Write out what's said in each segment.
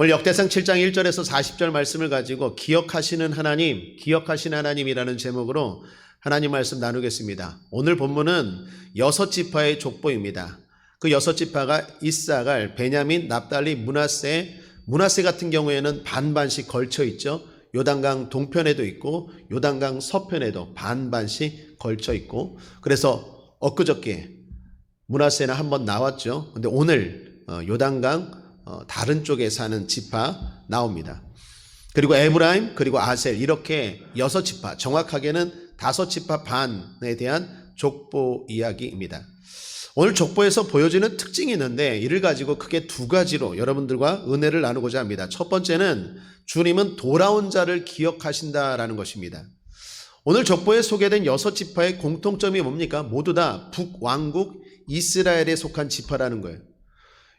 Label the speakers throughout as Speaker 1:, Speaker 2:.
Speaker 1: 오늘 역대상 7장 1절에서 40절 말씀을 가지고 기억하시는 하나님, 기억하시는 하나님이라는 제목으로 하나님 말씀 나누겠습니다. 오늘 본문은 6지파의 족보입니다. 그 6지파가 이사갈, 베냐민, 납달리, 므낫세 같은 경우에는 반반씩 걸쳐 있죠. 요단강 동편에도 있고 요단강 서편에도 반반씩 걸쳐 있고, 그래서 엊그저께 므낫세는 한번 나왔죠. 근데 오늘 요단강 다른 쪽에 사는 지파 나옵니다. 그리고 에브라임, 그리고 아셀, 이렇게 6지파, 정확하게는 5지파 반에 대한 족보 이야기입니다. 오늘 족보에서 보여지는 특징이 있는데 이를 가지고 크게 두 가지로 여러분들과 은혜를 나누고자 합니다. 첫 번째는 주님은 돌아온 자를 기억하신다라는 것입니다. 오늘 족보에 소개된 6지파의 공통점이 뭡니까? 모두 다 북왕국 이스라엘에 속한 지파라는 거예요.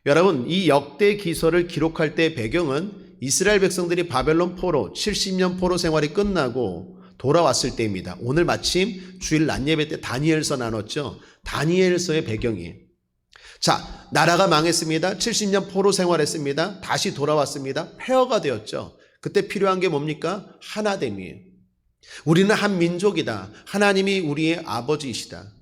Speaker 1: 여러분, 이 역대 기서를 기록할 때 배경은 이스라엘 백성들이 바벨론 포로 70년 포로 생활이 끝나고 돌아왔을 때입니다. 오늘 마침 주일 낮 예배 때 다니엘서 나눴죠. 다니엘서의 배경이에요. 자, 나라가 망했습니다. 70년 포로 생활했습니다. 다시 돌아왔습니다. 폐허가 되었죠. 그때 필요한 게 뭡니까? 하나됨이에요. 우리는 한 민족이다. 하나님이 우리의 아버지이시다.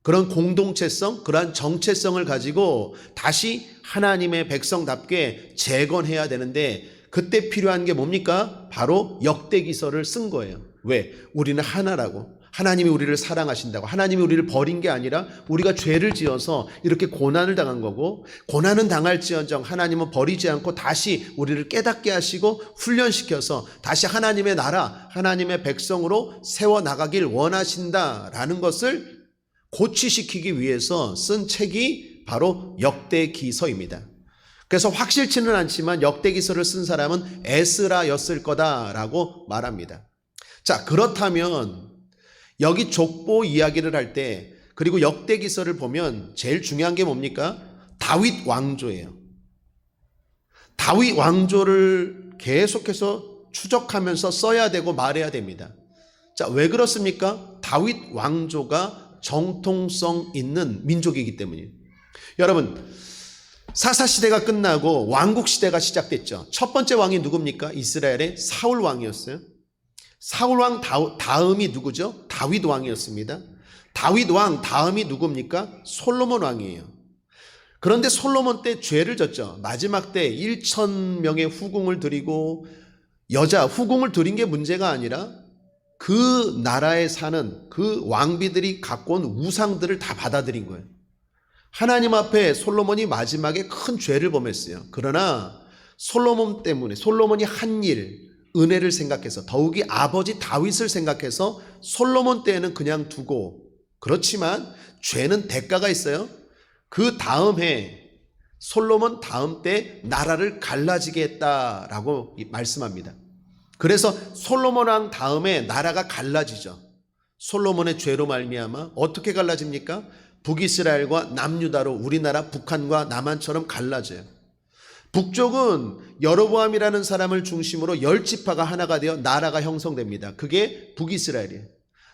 Speaker 1: 그런 공동체성, 그러한 정체성을 가지고 다시 하나님의 백성답게 재건해야 되는데 그때 필요한 게 뭡니까? 바로 역대기서를 쓴 거예요. 왜? 우리는 하나라고. 하나님이 우리를 사랑하신다고. 하나님이 우리를 버린 게 아니라 우리가 죄를 지어서 이렇게 고난을 당한 거고, 고난은 당할지언정 하나님은 버리지 않고 다시 우리를 깨닫게 하시고 훈련시켜서 다시 하나님의 나라, 하나님의 백성으로 세워나가길 원하신다라는 것을 고취시키기 위해서 쓴 책이 바로 역대기서입니다. 그래서 확실치는 않지만 역대기서를 쓴 사람은 에스라였을 거다라고 말합니다. 자, 그렇다면 여기 족보 이야기를 할 때, 그리고 역대기서를 보면 제일 중요한 게 뭡니까? 다윗 왕조예요. 다윗 왕조를 계속해서 추적하면서 써야 되고 말해야 됩니다. 자, 왜 그렇습니까? 다윗 왕조가 정통성 있는 민족이기 때문이에요. 여러분, 사사시대가 끝나고 왕국시대가 시작됐죠. 첫 번째 왕이 누굽니까? 이스라엘의 사울 왕이었어요. 사울 왕 다음이 누구죠? 다윗 왕이었습니다. 다윗 왕 다음이 누굽니까? 솔로몬 왕이에요. 그런데 솔로몬 때 죄를 졌죠. 마지막 때 1,000명의 후궁을 드리고, 여자 후궁을 드린 게 문제가 아니라 그 나라에 사는 그 왕비들이 갖고 온 우상들을 다 받아들인 거예요. 하나님 앞에 솔로몬이 마지막에 큰 죄를 범했어요. 그러나 솔로몬 때문에, 솔로몬이 한 일, 은혜를 생각해서, 더욱이 아버지 다윗을 생각해서 솔로몬 때에는 그냥 두고, 그렇지만 죄는 대가가 있어요. 그 다음 해 솔로몬 다음 때 나라를 갈라지게 했다라고 말씀합니다. 그래서 솔로몬 왕 다음에 나라가 갈라지죠. 솔로몬의 죄로 말미암아 어떻게 갈라집니까? 북이스라엘과 남유다로 우리나라 북한과 남한처럼 갈라져요. 북쪽은 여로보암이라는 사람을 중심으로 10지파가 하나가 되어 나라가 형성됩니다. 그게 북이스라엘이에요.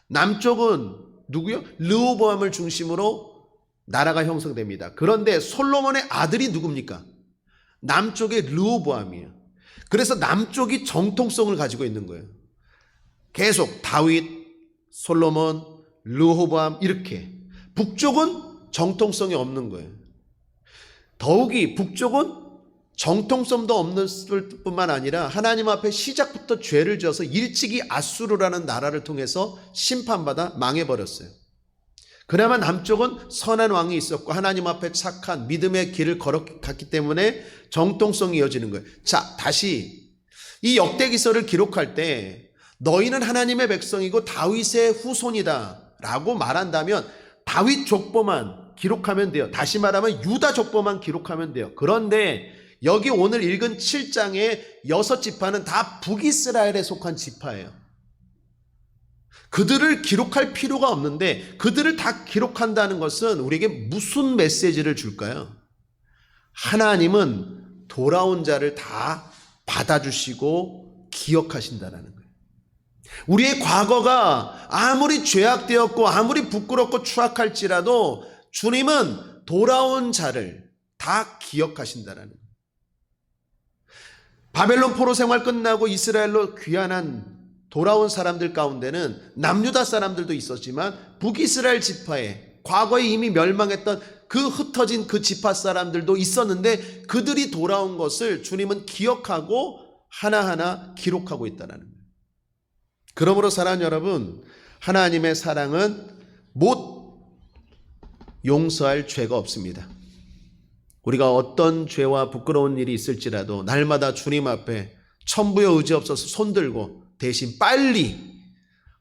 Speaker 1: 남쪽은 누구요? 르호보암을 중심으로 나라가 형성됩니다. 그런데 솔로몬의 아들이 누굽니까? 남쪽의 르호보암이에요. 그래서 남쪽이 정통성을 가지고 있는 거예요. 계속 다윗, 솔로몬, 르호보암 이렇게. 북쪽은 정통성이 없는 거예요. 더욱이 북쪽은 정통성도 없는 뿐만 아니라 하나님 앞에 시작부터 죄를 지어서 일찍이 아수르라는 나라를 통해서 심판받아 망해버렸어요. 그나마 남쪽은 선한 왕이 있었고 하나님 앞에 착한 믿음의 길을 걸어갔기 때문에 정통성이 이어지는 거예요. 자, 다시 이 역대기서를 기록할 때 너희는 하나님의 백성이고 다윗의 후손이다 라고 말한다면 다윗 족보만 기록하면 돼요. 다시 말하면 유다 족보만 기록하면 돼요. 그런데 여기 오늘 읽은 7장의 6지파는 다 북이스라엘에 속한 지파예요. 그들을 기록할 필요가 없는데 그들을 다 기록한다는 것은 우리에게 무슨 메시지를 줄까요? 하나님은 돌아온 자를 다 받아주시고 기억하신다는 거예요. 우리의 과거가 아무리 죄악되었고 아무리 부끄럽고 추악할지라도 주님은 돌아온 자를 다 기억하신다는 거예요. 바벨론 포로 생활 끝나고 이스라엘로 귀환한 돌아온 사람들 가운데는 남유다 사람들도 있었지만 북이스라엘 지파에 과거에 이미 멸망했던 그 흩어진 그 지파 사람들도 있었는데 그들이 돌아온 것을 주님은 기억하고 하나하나 기록하고 있다는 거예요. 그러므로 사랑하는 여러분, 하나님의 사랑은 못 용서할 죄가 없습니다. 우리가 어떤 죄와 부끄러운 일이 있을지라도 날마다 주님 앞에 천부여 의지 없어서 손들고 대신 빨리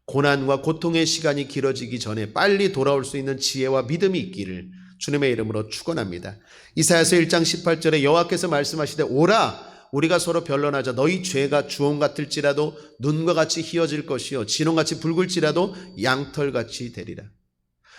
Speaker 1: 고난과 고통의 시간이 길어지기 전에 빨리 돌아올 수 있는 지혜와 믿음이 있기를 주님의 이름으로 축원합니다. 이사야서 1장 18절에 여호와께서 말씀하시되 오라 우리가 서로 변론하자. 너희 죄가 주홍 같을지라도 눈과 같이 희어질 것이요 진홍같이 붉을지라도 양털같이 되리라.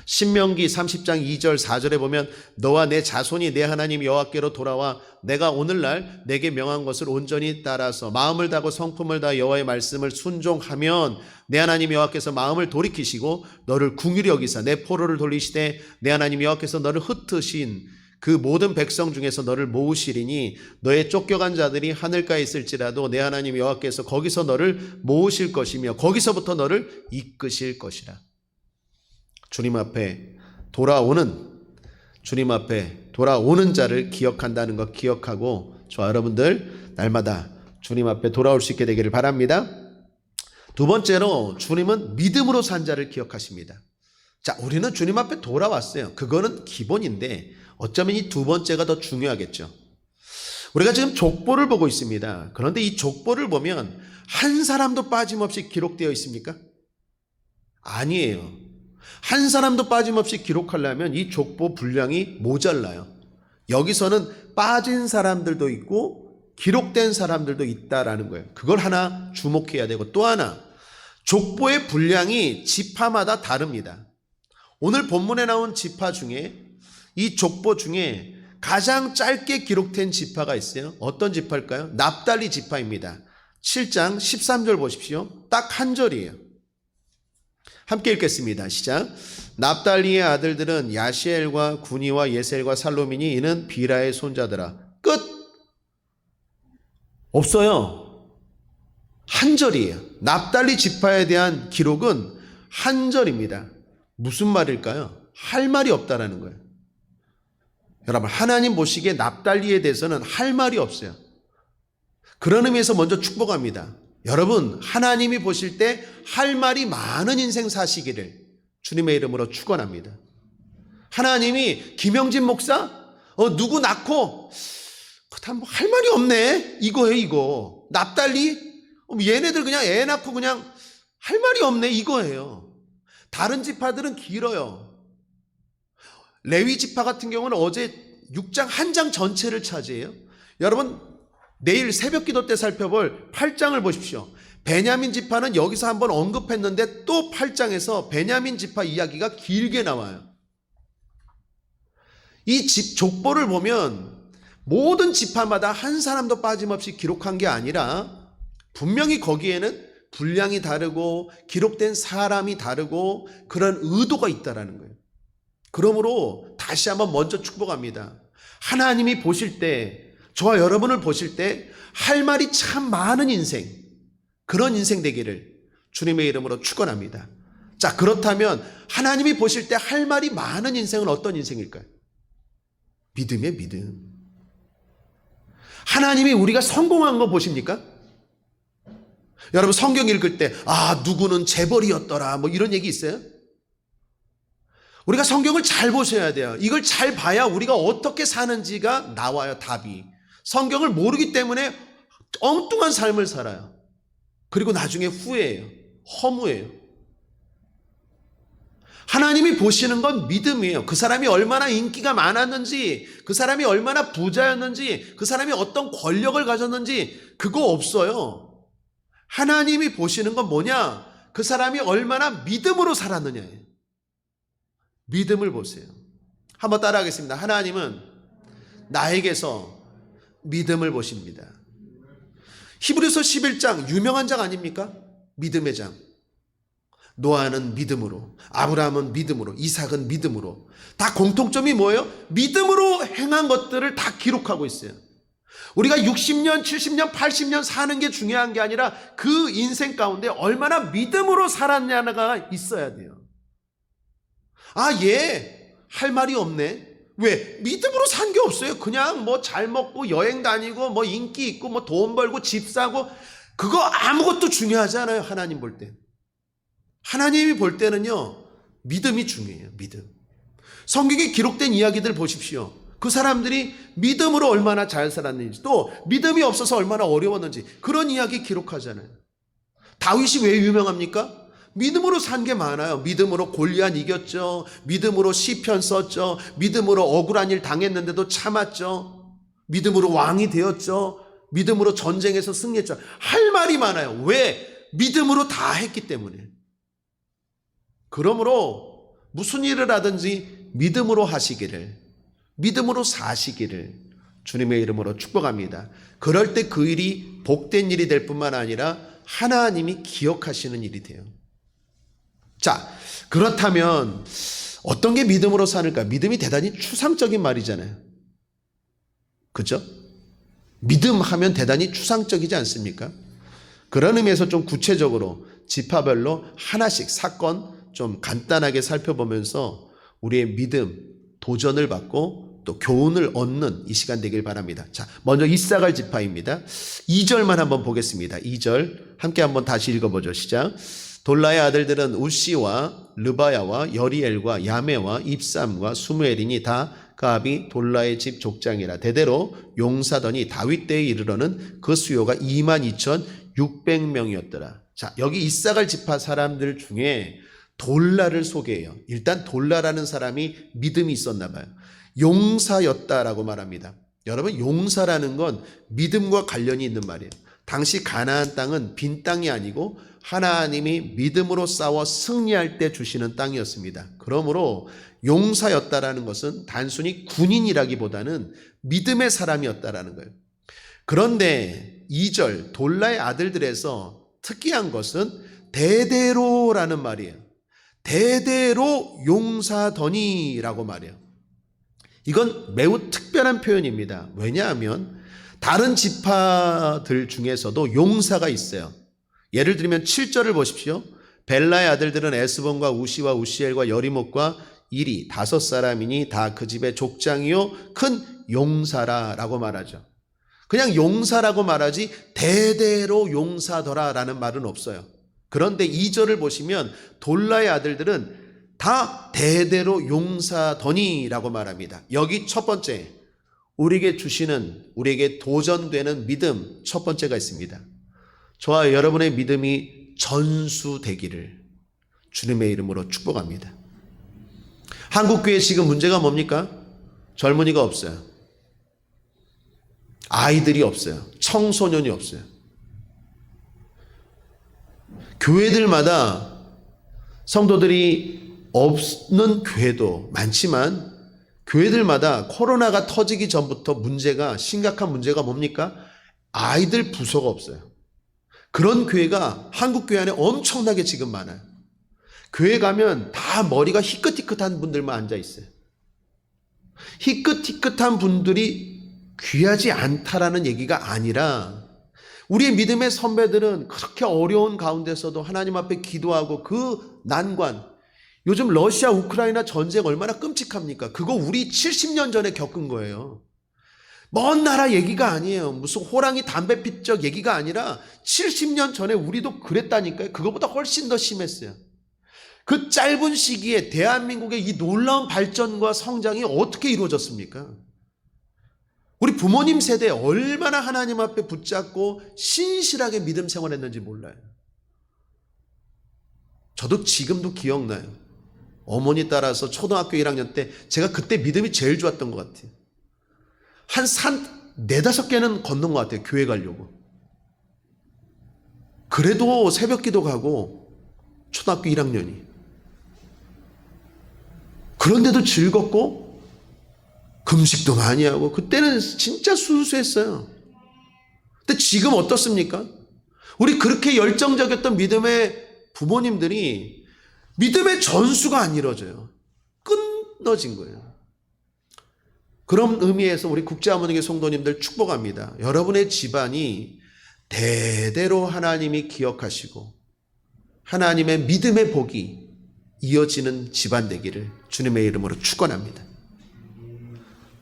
Speaker 1: 신명기 30장 2절 4절에 보면 너와 내 자손이 내 하나님 여호와께로 돌아와 내가 오늘날 내게 명한 것을 온전히 따라서 마음을 다하고 성품을 다하 여호와의 말씀을 순종하면 내 하나님 여호와께서 마음을 돌이키시고 너를 긍휼히 여기사 내 포로를 돌리시되 내 하나님 여호와께서 너를 흩으신 그 모든 백성 중에서 너를 모으시리니 너의 쫓겨간 자들이 하늘가에 있을지라도 내 하나님 여호와께서 거기서 너를 모으실 것이며 거기서부터 너를 이끄실 것이라. 주님 앞에 돌아오는 자를 기억한다는 것 기억하고 저와 여러분들 날마다 주님 앞에 돌아올 수 있게 되기를 바랍니다. 두 번째로 주님은 믿음으로 산 자를 기억하십니다. 자, 우리는 주님 앞에 돌아왔어요. 그거는 기본인데 어쩌면 이 두 번째가 더 중요하겠죠. 우리가 지금 족보를 보고 있습니다. 그런데 이 족보를 보면 한 사람도 빠짐없이 기록되어 있습니까? 아니에요. 한 사람도 빠짐없이 기록하려면 이 족보 분량이 모자라요. 여기서는 빠진 사람들도 있고 기록된 사람들도 있다라는 거예요. 그걸 하나 주목해야 되고 또 하나 족보의 분량이 지파마다 다릅니다. 오늘 본문에 나온 지파 중에 이 족보 중에 가장 짧게 기록된 지파가 있어요. 어떤 지파일까요? 납달리 지파입니다. 7장 13절 보십시오. 딱 한 절이에요. 함께 읽겠습니다. 시작. 납달리의 아들들은 야시엘과 구니와 예셀과 살로민이 이는 비라의 손자들아. 끝. 없어요. 한 절이에요. 납달리 지파에 대한 기록은 한 절입니다. 무슨 말일까요? 할 말이 없다라는 거예요. 여러분, 하나님 보시기에 납달리에 대해서는 할 말이 없어요. 그런 의미에서 먼저 축복합니다. 여러분, 하나님이 보실 때 할 말이 많은 인생 사시기를 주님의 이름으로 축원합니다. 하나님이 김영진 목사 누구 낳고 그다음 할 말이 없네 이거예요. 이거 납달리 얘네들 그냥 애 낳고 그냥 할 말이 없네 이거예요. 다른 지파들은 길어요. 레위 지파 같은 경우는 어제 6장 한 장 전체를 차지해요. 여러분 내일 새벽 기도 때 살펴볼 8장을 보십시오. 베냐민 지파는 여기서 한번 언급했는데 또 8장에서 베냐민 지파 이야기가 길게 나와요. 이 족보를 보면 모든 지파마다 한 사람도 빠짐없이 기록한 게 아니라 분명히 거기에는 분량이 다르고 기록된 사람이 다르고 그런 의도가 있다라는 거예요. 그러므로 다시 한번 먼저 축복합니다. 하나님이 보실 때 저와 여러분을 보실 때 할 말이 참 많은 인생, 그런 인생 되기를 주님의 이름으로 축원합니다. 자, 그렇다면 하나님이 보실 때 할 말이 많은 인생은 어떤 인생일까요? 믿음의 믿음. 하나님이 우리가 성공한 거 보십니까? 여러분 성경 읽을 때 누구는 재벌이었더라 뭐 이런 얘기 있어요? 우리가 성경을 잘 보셔야 돼요. 이걸 잘 봐야 우리가 어떻게 사는지가 나와요. 답이. 성경을 모르기 때문에 엉뚱한 삶을 살아요. 그리고 나중에 후회해요. 허무해요. 하나님이 보시는 건 믿음이에요. 그 사람이 얼마나 인기가 많았는지, 그 사람이 얼마나 부자였는지, 그 사람이 어떤 권력을 가졌는지 그거 없어요. 하나님이 보시는 건 뭐냐? 그 사람이 얼마나 믿음으로 살았느냐예요. 믿음을 보세요. 한번 따라하겠습니다. 하나님은 나에게서 믿음을 보십니다. 히브리서 11장 유명한 장 아닙니까? 믿음의 장. 노아는 믿음으로, 아브라함은 믿음으로, 이삭은 믿음으로. 다 공통점이 뭐예요? 믿음으로 행한 것들을 다 기록하고 있어요. 우리가 60년, 70년, 80년 사는 게 중요한 게 아니라 그 인생 가운데 얼마나 믿음으로 살았냐가 있어야 돼요. 얘 할 말이 없네. 왜? 믿음으로 산 게 없어요. 그냥 뭐 잘 먹고 여행 다니고 뭐 인기 있고 뭐 돈 벌고 집 사고, 그거 아무것도 중요하지 않아요. 하나님 볼 때. 하나님이 볼 때는요, 믿음이 중요해요. 믿음. 성경에 기록된 이야기들 보십시오. 그 사람들이 믿음으로 얼마나 잘 살았는지, 또 믿음이 없어서 얼마나 어려웠는지, 그런 이야기 기록하잖아요. 다윗이 왜 유명합니까? 믿음으로 산 게 많아요. 믿음으로 골리앗 이겼죠. 믿음으로 시편 썼죠. 믿음으로 억울한 일 당했는데도 참았죠. 믿음으로 왕이 되었죠. 믿음으로 전쟁에서 승리했죠. 할 말이 많아요. 왜? 믿음으로 다 했기 때문에. 그러므로 무슨 일을 하든지 믿음으로 하시기를, 믿음으로 사시기를 주님의 이름으로 축복합니다. 그럴 때 그 일이 복된 일이 될 뿐만 아니라 하나님이 기억하시는 일이 돼요. 자, 그렇다면 어떤 게 믿음으로 사는가? 믿음이 대단히 추상적인 말이잖아요. 그죠? 믿음하면 대단히 추상적이지 않습니까? 그런 의미에서 좀 구체적으로 지파별로 하나씩 사건 좀 간단하게 살펴보면서 우리의 믿음, 도전을 받고 또 교훈을 얻는 이 시간 되길 바랍니다. 자, 먼저 이사갈 지파입니다. 2절만 한번 보겠습니다. 2절 함께 한번 다시 읽어보죠. 시작. 돌라의 아들들은 우시와 르바야와 여리엘과 야메와 입삼과 수무엘이니 다 가압이 돌라의 집 족장이라. 대대로 용사더니 다윗 때에 이르러는 그 수요가 22,600명이었더라. 자, 여기 이사갈 지파 사람들 중에 돌라를 소개해요. 일단 돌라라는 사람이 믿음이 있었나 봐요. 용사였다라고 말합니다. 여러분, 용사라는 건 믿음과 관련이 있는 말이에요. 당시 가나안 땅은 빈 땅이 아니고 하나님이 믿음으로 싸워 승리할 때 주시는 땅이었습니다. 그러므로 용사였다라는 것은 단순히 군인이라기보다는 믿음의 사람이었다라는 거예요. 그런데 2절 돌라의 아들들에서 특이한 것은 대대로라는 말이에요. 대대로 용사더니라고 말해요. 이건 매우 특별한 표현입니다. 왜냐하면 다른 지파들 중에서도 용사가 있어요. 예를 들면 7절을 보십시오. 벨라의 아들들은 에스본과 우시와 우시엘과 여리목과 이리 5사람이니 다 그 집의 족장이요 큰 용사라라고 말하죠. 그냥 용사라고 말하지 대대로 용사더라라는 말은 없어요. 그런데 2절을 보시면 돌라의 아들들은 다 대대로 용사더니라고 말합니다. 여기 첫 번째, 우리에게 주시는, 우리에게 도전되는 믿음 첫 번째가 있습니다. 저와 여러분의 믿음이 전수되기를 주님의 이름으로 축복합니다. 한국교회 지금 문제가 뭡니까? 젊은이가 없어요. 아이들이 없어요. 청소년이 없어요. 교회들마다 성도들이 없는 교회도 많지만 교회들마다 코로나가 터지기 전부터 심각한 문제가 뭡니까? 아이들 부서가 없어요. 그런 교회가 한국 교회 안에 엄청나게 지금 많아요. 교회 가면 다 머리가 희끗희끗한 분들만 앉아 있어요. 희끗희끗한 분들이 귀하지 않다라는 얘기가 아니라 우리의 믿음의 선배들은 그렇게 어려운 가운데서도 하나님 앞에 기도하고 그 난관, 요즘 러시아 우크라이나 전쟁 얼마나 끔찍합니까? 그거 우리 70년 전에 겪은 거예요. 먼 나라 얘기가 아니에요. 무슨 호랑이 담배 피적 얘기가 아니라 70년 전에 우리도 그랬다니까요. 그거보다 훨씬 더 심했어요. 그 짧은 시기에 대한민국의 이 놀라운 발전과 성장이 어떻게 이루어졌습니까? 우리 부모님 세대에 얼마나 하나님 앞에 붙잡고 신실하게 믿음 생활했는지 몰라요. 저도 지금도 기억나요. 어머니 따라서 초등학교 1학년 때 제가 그때 믿음이 제일 좋았던 것 같아요. 한 산 4-5개는 걷는 것 같아요. 교회 가려고. 그래도 새벽 기도 가고 초등학교 1학년이. 그런데도 즐겁고 금식도 많이 하고 그때는 진짜 순수했어요. 근데 지금 어떻습니까? 우리 그렇게 열정적이었던 믿음의 부모님들이 믿음의 전수가 안 이루어져요. 끊어진 거예요. 그런 의미에서 우리 국제하모니계 성도님들 축복합니다. 여러분의 집안이 대대로 하나님이 기억하시고 하나님의 믿음의 복이 이어지는 집안 되기를 주님의 이름으로 축원합니다.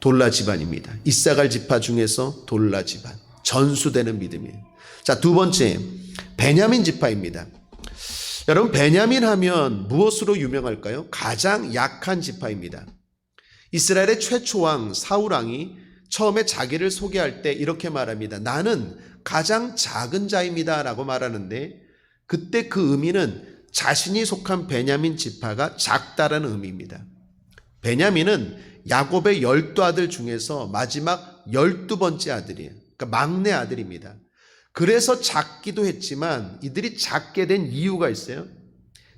Speaker 1: 돌라 집안입니다. 이사갈 지파 중에서 돌라 집안, 전수되는 믿음이에요. 자, 두 번째 베냐민 지파입니다. 여러분, 베냐민 하면 무엇으로 유명할까요? 가장 약한 지파입니다. 이스라엘의 최초 왕 사울 왕이 처음에 자기를 소개할 때 이렇게 말합니다. 나는 가장 작은 자입니다 라고 말하는데, 그때 그 의미는 자신이 속한 베냐민 지파가 작다라는 의미입니다. 베냐민은 야곱의 12아들 중에서 마지막 12번째 아들이에요. 그러니까 막내 아들입니다. 그래서 작기도 했지만 이들이 작게 된 이유가 있어요.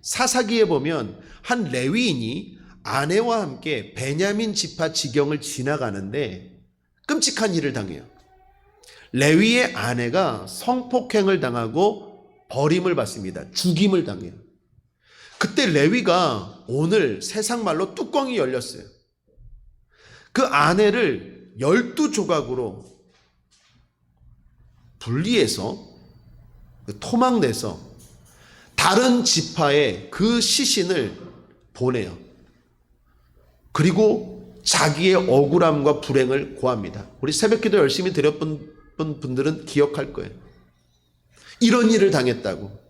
Speaker 1: 사사기에 보면 한 레위인이 아내와 함께 베냐민 지파 지경을 지나가는데 끔찍한 일을 당해요. 레위의 아내가 성폭행을 당하고 버림을 받습니다. 죽임을 당해요. 그때 레위가 오늘 세상 말로 뚜껑이 열렸어요. 그 아내를 12조각으로 분리해서 토막내서 다른 지파에 그 시신을 보내요. 그리고 자기의 억울함과 불행을 고합니다. 우리 새벽기도 열심히 드렸던 분들은 기억할 거예요. 이런 일을 당했다고.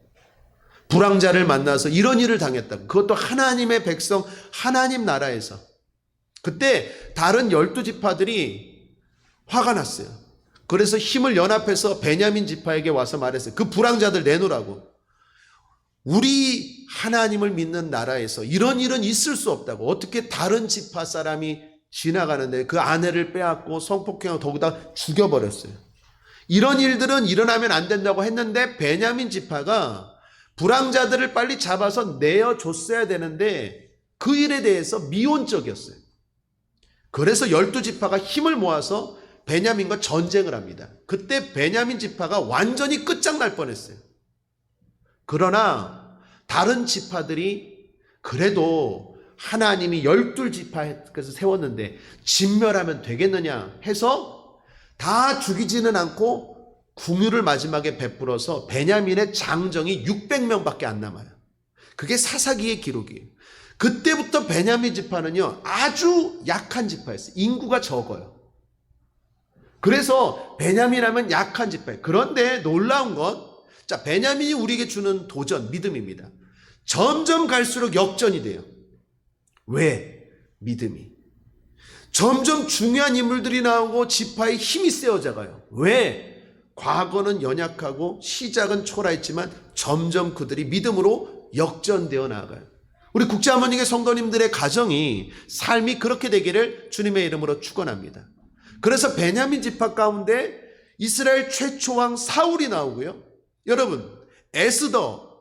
Speaker 1: 불황자를 만나서 이런 일을 당했다고. 그것도 하나님의 백성, 하나님 나라에서. 그때 다른 12지파들이 화가 났어요. 그래서 힘을 연합해서 베냐민 지파에게 와서 말했어요. 그 불황자들 내놓으라고. 우리 하나님을 믿는 나라에서 이런 일은 있을 수 없다고. 어떻게 다른 지파 사람이 지나가는데 그 아내를 빼앗고 성폭행하고 더구나 죽여버렸어요. 이런 일들은 일어나면 안 된다고 했는데 베냐민 지파가 불황자들을 빨리 잡아서 내어줬어야 되는데 그 일에 대해서 미온적이었어요. 그래서 12지파가 힘을 모아서 베냐민과 전쟁을 합니다. 그때 베냐민 지파가 완전히 끝장날 뻔했어요. 그러나 다른 지파들이 그래도 하나님이 12지파에서 세웠는데 진멸하면 되겠느냐 해서 다 죽이지는 않고 궁유를 마지막에 베풀어서 베냐민의 장정이 600명밖에 안 남아요. 그게 사사기의 기록이에요. 그때부터 베냐민 지파는요 아주 약한 지파였어요. 인구가 적어요. 그래서 베냐민 하면 약한 지파예요. 그런데 놀라운 건 자, 베냐민이 우리에게 주는 도전, 믿음입니다. 점점 갈수록 역전이 돼요. 왜? 믿음이. 점점 중요한 인물들이 나오고 지파의 힘이 세워져가요. 왜? 과거는 연약하고 시작은 초라했지만 점점 그들이 믿음으로 역전되어 나아가요. 우리 국제하모니계 성도님들의 가정이 삶이 그렇게 되기를 주님의 이름으로 축원합니다. 그래서 베냐민 지파 가운데 이스라엘 최초 왕 사울이 나오고요. 여러분, 에스더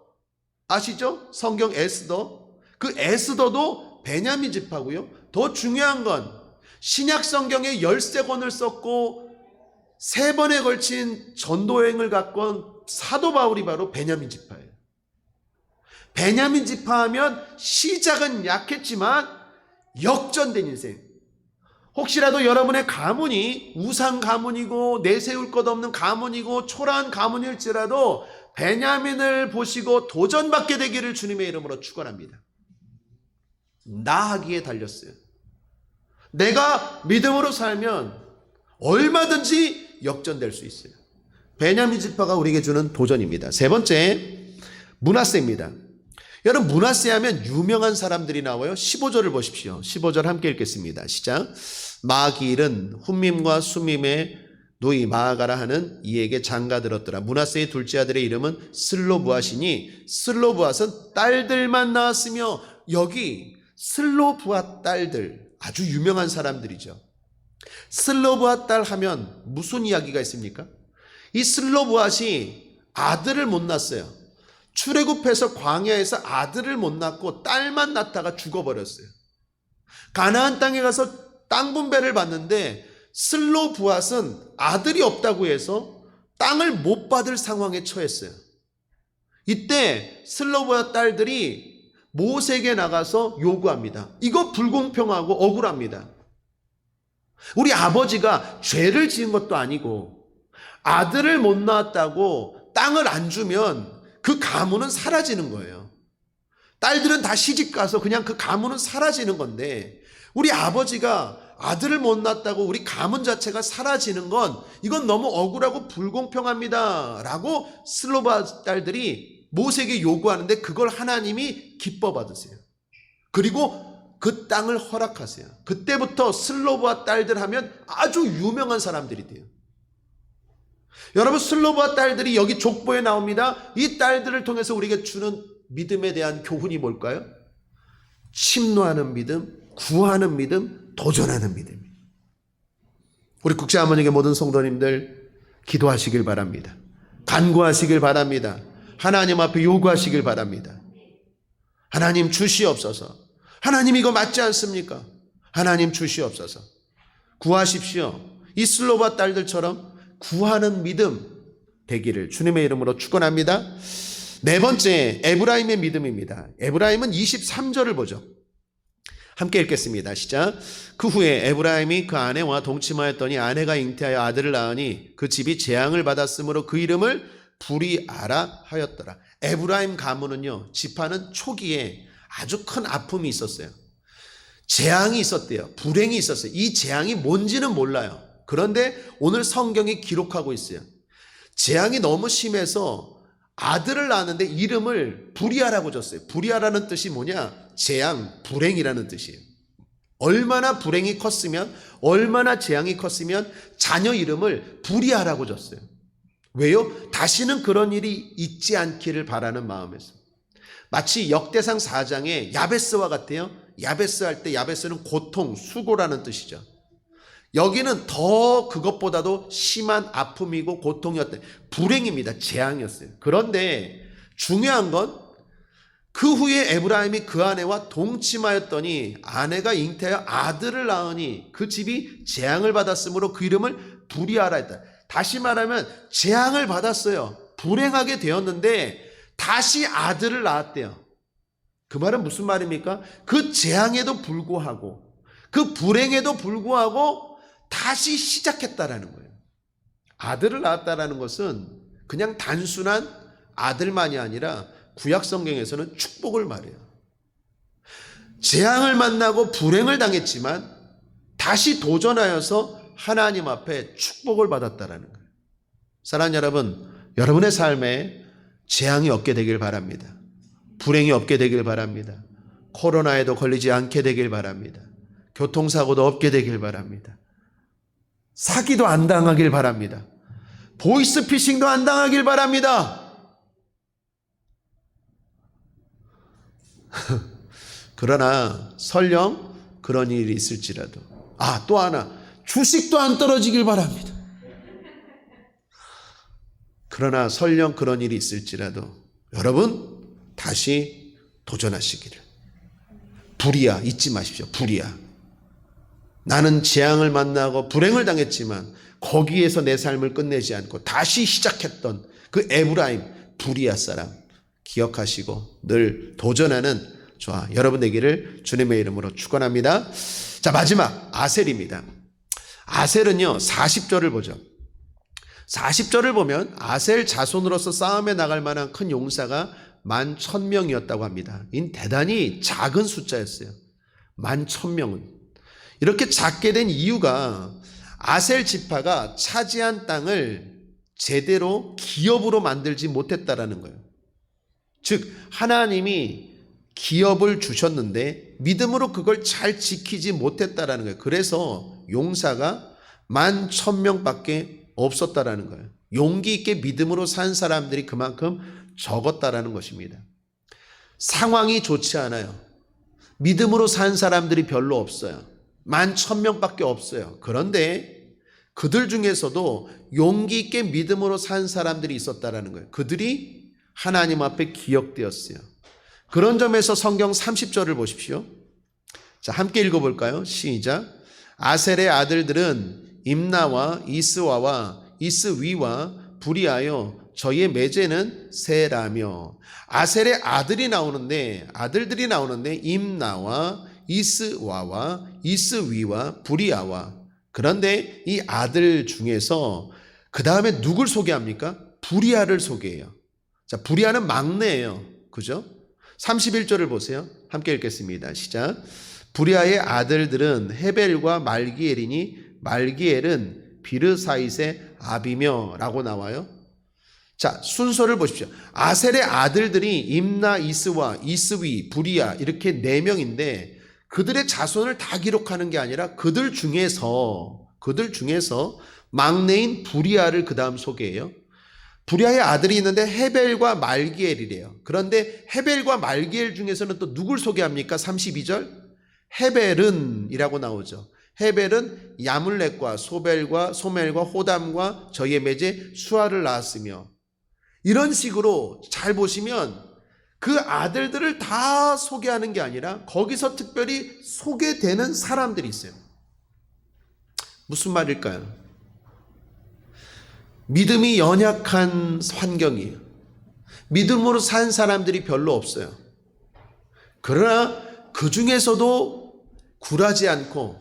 Speaker 1: 아시죠? 성경 에스더. 그 에스더도 베냐민 지파고요. 더 중요한 건 신약 성경에 13권을 썼고 3번에 걸친 전도여행을 갖고 온 사도 바울이 바로 베냐민 지파예요. 베냐민 지파하면 시작은 약했지만 역전된 인생. 혹시라도 여러분의 가문이 우상 가문이고 내세울 것 없는 가문이고 초라한 가문일지라도 베냐민을 보시고 도전받게 되기를 주님의 이름으로 축원합니다. 나아가기에 달렸어요. 내가 믿음으로 살면 얼마든지 역전될 수 있어요. 베냐민 지파가 우리에게 주는 도전입니다. 세 번째, 므낫세입니다. 여러분, 므낫세 하면 유명한 사람들이 나와요. 15절을 보십시오. 15절 함께 읽겠습니다. 시작. 마길은 훈밈과 수밈의 누이 마아가라 하는 이에게 장가 들었더라. 므낫세의 둘째 아들의 이름은 슬로브앗이니 슬로브앗은 딸들만 낳았으며, 여기 슬로브앗 딸들 아주 유명한 사람들이죠. 슬로브앗 딸 하면 무슨 이야기가 있습니까? 이 슬로브앗이 아들을 못 낳았어요. 출애굽해서 광야에서 아들을 못 낳고 딸만 낳다가 죽어버렸어요. 가나안 땅에 가서 땅 분배를 받는데 슬로브앗은 아들이 없다고 해서 땅을 못 받을 상황에 처했어요. 이때 슬로브앗 딸들이 모세에게 나가서 요구합니다. 이거 불공평하고 억울합니다. 우리 아버지가 죄를 지은 것도 아니고 아들을 못 낳았다고 땅을 안 주면 그 가문은 사라지는 거예요. 딸들은 다 시집가서 그냥 그 가문은 사라지는 건데 우리 아버지가 아들을 못 낳았다고 우리 가문 자체가 사라지는 건 이건 너무 억울하고 불공평합니다 라고 슬로바 딸들이 모세에게 요구하는데 그걸 하나님이 기뻐 받으세요. 그리고 그 땅을 허락하세요. 그때부터 슬로바 딸들 하면 아주 유명한 사람들이 돼요. 여러분, 슬로바 딸들이 여기 족보에 나옵니다. 이 딸들을 통해서 우리에게 주는 믿음에 대한 교훈이 뭘까요? 침노하는 믿음, 구하는 믿음, 도전하는 믿음. 우리 국제아모니교 모든 성도님들 기도하시길 바랍니다. 간구하시길 바랍니다. 하나님 앞에 요구하시길 바랍니다. 하나님 주시옵소서. 하나님 이거 맞지 않습니까? 하나님 주시옵소서. 구하십시오. 이 슬로바 딸들처럼 구하는 믿음 되기를 주님의 이름으로 축원합니다. 네 번째, 에브라임의 믿음입니다. 에브라임은 23절을 보죠. 함께 읽겠습니다. 시작. 그 후에 에브라임이 그 아내와 동침하였더니 아내가 잉태하여 아들을 낳으니 그 집이 재앙을 받았으므로 그 이름을 부리아라 하였더라. 에브라임 가문은요, 지파는 초기에 아주 큰 아픔이 있었어요. 재앙이 있었대요. 불행이 있었어요. 이 재앙이 뭔지는 몰라요. 그런데 오늘 성경이 기록하고 있어요. 재앙이 너무 심해서 아들을 낳았는데 이름을 부리아라고 줬어요. 부리아라는 뜻이 뭐냐? 재앙, 불행이라는 뜻이에요. 얼마나 불행이 컸으면, 얼마나 재앙이 컸으면 자녀 이름을 부리아라고 줬어요. 왜요? 다시는 그런 일이 있지 않기를 바라는 마음에서. 마치 역대상 4장의 야베스와 같아요. 야베스 할 때 야베스는 고통, 수고라는 뜻이죠. 여기는 더 그것보다도 심한 아픔이고 고통이었대. 불행입니다. 재앙이었어요. 그런데 중요한 건 그 후에 에브라임이 그 아내와 동침하였더니 아내가 잉태하여 아들을 낳으니 그 집이 재앙을 받았으므로 그 이름을 부리아라 했다. 다시 말하면 재앙을 받았어요. 불행하게 되었는데 다시 아들을 낳았대요. 그 말은 무슨 말입니까? 그 재앙에도 불구하고 그 불행에도 불구하고 다시 시작했다라는 거예요. 아들을 낳았다라는 것은 그냥 단순한 아들만이 아니라 구약 성경에서는 축복을 말해요. 재앙을 만나고 불행을 당했지만 다시 도전하여서 하나님 앞에 축복을 받았다라는 거예요. 사랑하는 여러분, 여러분의 삶에 재앙이 없게 되길 바랍니다. 불행이 없게 되길 바랍니다. 코로나에도 걸리지 않게 되길 바랍니다. 교통사고도 없게 되길 바랍니다. 사기도 안 당하길 바랍니다. 보이스피싱도 안 당하길 바랍니다. 그러나 설령 그런 일이 있을지라도 또 하나 주식도 안 떨어지길 바랍니다. 그러나 설령 그런 일이 있을지라도 여러분 다시 도전하시기를. 부리아 잊지 마십시오. 부리아. 나는 재앙을 만나고 불행을 당했지만 거기에서 내 삶을 끝내지 않고 다시 시작했던 그 에브라임 부리아 사람 기억하시고 늘 도전하는 저와 여러분 되기를 주님의 이름으로 축원합니다. 자, 마지막 아셀입니다. 아셀은요 40절을 보죠. 40절을 보면 아셀 자손으로서 싸움에 나갈 만한 큰 용사가 11,000명이었다고 합니다. 이 대단히 작은 숫자였어요. 11,000명은. 이렇게 작게 된 이유가 아셀 지파가 차지한 땅을 제대로 기업으로 만들지 못했다라는 거예요. 즉 하나님이 기업을 주셨는데 믿음으로 그걸 잘 지키지 못했다라는 거예요. 그래서 용사가 11,000명밖에 없었다라는 거예요. 용기 있게 믿음으로 산 사람들이 그만큼 적었다라는 것입니다. 상황이 좋지 않아요. 믿음으로 산 사람들이 별로 없어요. 11,000명밖에 없어요. 그런데 그들 중에서도 용기 있게 믿음으로 산 사람들이 있었다라는 거예요. 그들이 하나님 앞에 기억되었어요. 그런 점에서 성경 30절을 보십시오. 자, 함께 읽어볼까요? 시작. 아셀의 아들들은 임나와 이스와와 이스위와 부리아요. 저희의 매제는 세라며. 아셀의 아들들이 나오는데 임나와 이스와와 이스위와 부리아와 그런데 이 아들 중에서 그 다음에 누굴 소개합니까? 부리아를 소개해요. 자, 부리아는 막내예요. 그죠? 31절을 보세요. 함께 읽겠습니다. 시작. 부리아의 아들들은 헤벨과 말기엘이니 말기엘은 비르사잇의 아비며 라고 나와요. 자, 순서를 보십시오. 아셀의 아들들이 임나, 이스와, 이스위, 부리아 이렇게 4명인데 그들의 자손을 다 기록하는 게 아니라 그들 중에서 막내인 부리아를 그 다음 소개해요. 부리아의 아들이 있는데 헤벨과 말기엘이래요. 그런데 헤벨과 말기엘 중에서는 또 누굴 소개합니까? 32절. 헤벨은 이라고 나오죠. 헤벨은 야물렉과 소멜과 호담과 저희의 매제 수아를 낳았으며, 이런 식으로 잘 보시면 그 아들들을 다 소개하는 게 아니라 거기서 특별히 소개되는 사람들이 있어요. 무슨 말일까요? 믿음이 연약한 환경이에요. 믿음으로 산 사람들이 별로 없어요. 그러나 그 중에서도 굴하지 않고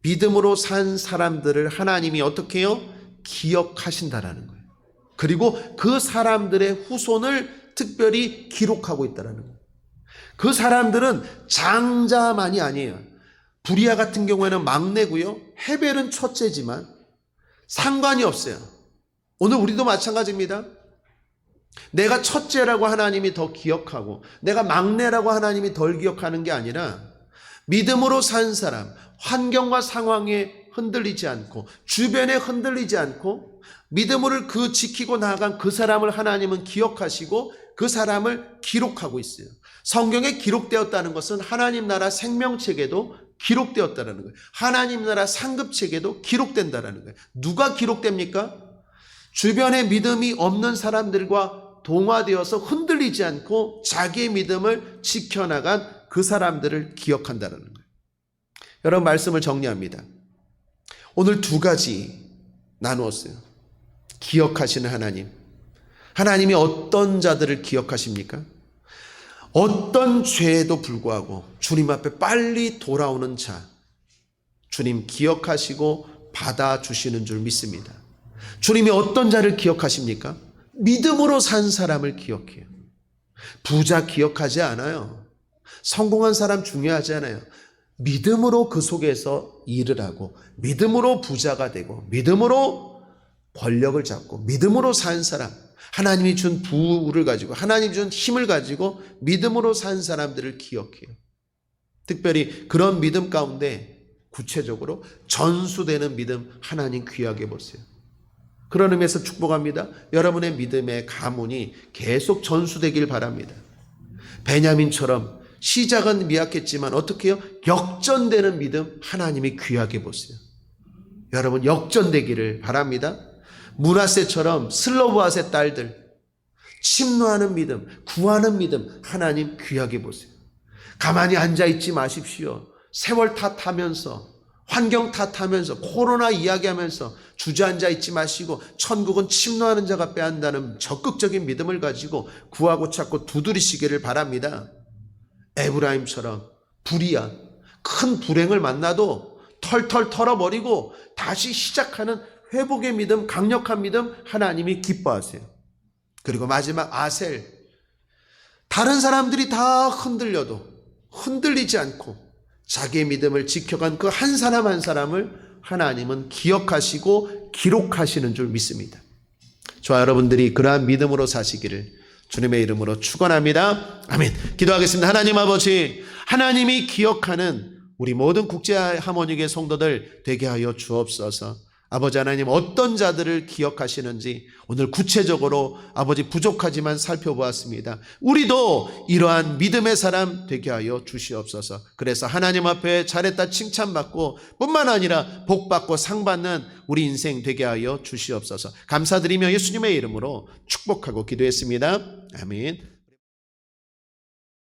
Speaker 1: 믿음으로 산 사람들을 하나님이 어떻게 해요? 기억하신다라는 거예요. 그리고 그 사람들의 후손을 특별히 기록하고 있다는 거예요. 그 사람들은 장자만이 아니에요. 부리아 같은 경우에는 막내고요. 헤벨은 첫째지만 상관이 없어요. 오늘 우리도 마찬가지입니다. 내가 첫째라고 하나님이 더 기억하고 내가 막내라고 하나님이 덜 기억하는 게 아니라 믿음으로 산 사람, 환경과 상황에 흔들리지 않고 주변에 흔들리지 않고 믿음을 지키고 나아간 그 사람을 하나님은 기억하시고 그 사람을 기록하고 있어요. 성경에 기록되었다는 것은 하나님 나라 생명책에도 기록되었다는 거예요. 하나님 나라 상급책에도 기록된다는 거예요. 누가 기록됩니까? 주변에 믿음이 없는 사람들과 동화되어서 흔들리지 않고 자기의 믿음을 지켜나간 그 사람들을 기억한다는 거예요. 여러분, 말씀을 정리합니다. 오늘 2가지 나누었어요. 기억하시는 하나님. 하나님이 어떤 자들을 기억하십니까? 어떤 죄에도 불구하고 주님 앞에 빨리 돌아오는 자, 주님 기억하시고 받아주시는 줄 믿습니다. 주님이 어떤 자를 기억하십니까? 믿음으로 산 사람을 기억해요. 부자 기억하지 않아요. 성공한 사람 중요하지 않아요. 믿음으로 그 속에서 일을 하고 믿음으로 부자가 되고 믿음으로 권력을 잡고 믿음으로 산 사람, 하나님이 준 부를 가지고 하나님이 준 힘을 가지고 믿음으로 산 사람들을 기억해요. 특별히 그런 믿음 가운데 구체적으로 전수되는 믿음 하나님 귀하게 보세요. 그런 의미에서 축복합니다. 여러분의 믿음의 가문이 계속 전수되길 바랍니다. 베냐민처럼 시작은 미약했지만 어떻게 해요? 역전되는 믿음 하나님이 귀하게 보세요. 여러분 역전되기를 바랍니다. 므낫세처럼 슬로브앗의 딸들 침노하는 믿음, 구하는 믿음 하나님 귀하게 보세요. 가만히 앉아있지 마십시오. 세월 탓하면서 환경 탓하면서 코로나 이야기하면서 주저앉아 있지 마시고 천국은 침노하는 자가 빼앗는다는 적극적인 믿음을 가지고 구하고 찾고 두드리시기를 바랍니다. 에브라임처럼 부리아 큰 불행을 만나도 털털 털어버리고 다시 시작하는 회복의 믿음, 강력한 믿음 하나님이 기뻐하세요. 그리고 마지막 아셀, 다른 사람들이 다 흔들려도 흔들리지 않고 자기의 믿음을 지켜간 그 한 사람 한 사람을 하나님은 기억하시고 기록하시는 줄 믿습니다. 저와 여러분들이 그러한 믿음으로 사시기를 주님의 이름으로 축원합니다. 아멘. 기도하겠습니다. 하나님 아버지, 하나님이 기억하는 우리 모든 국제 하모닉의 성도들 되게 하여 주옵소서. 아버지 하나님, 어떤 자들을 기억하시는지 오늘 구체적으로 아버지 부족하지만 살펴보았습니다. 우리도 이러한 믿음의 사람 되게 하여 주시옵소서. 그래서 하나님 앞에 잘했다 칭찬받고 뿐만 아니라 복받고 상받는 우리 인생 되게 하여 주시옵소서. 감사드리며 예수님의 이름으로 축복하고 기도했습니다. 아멘.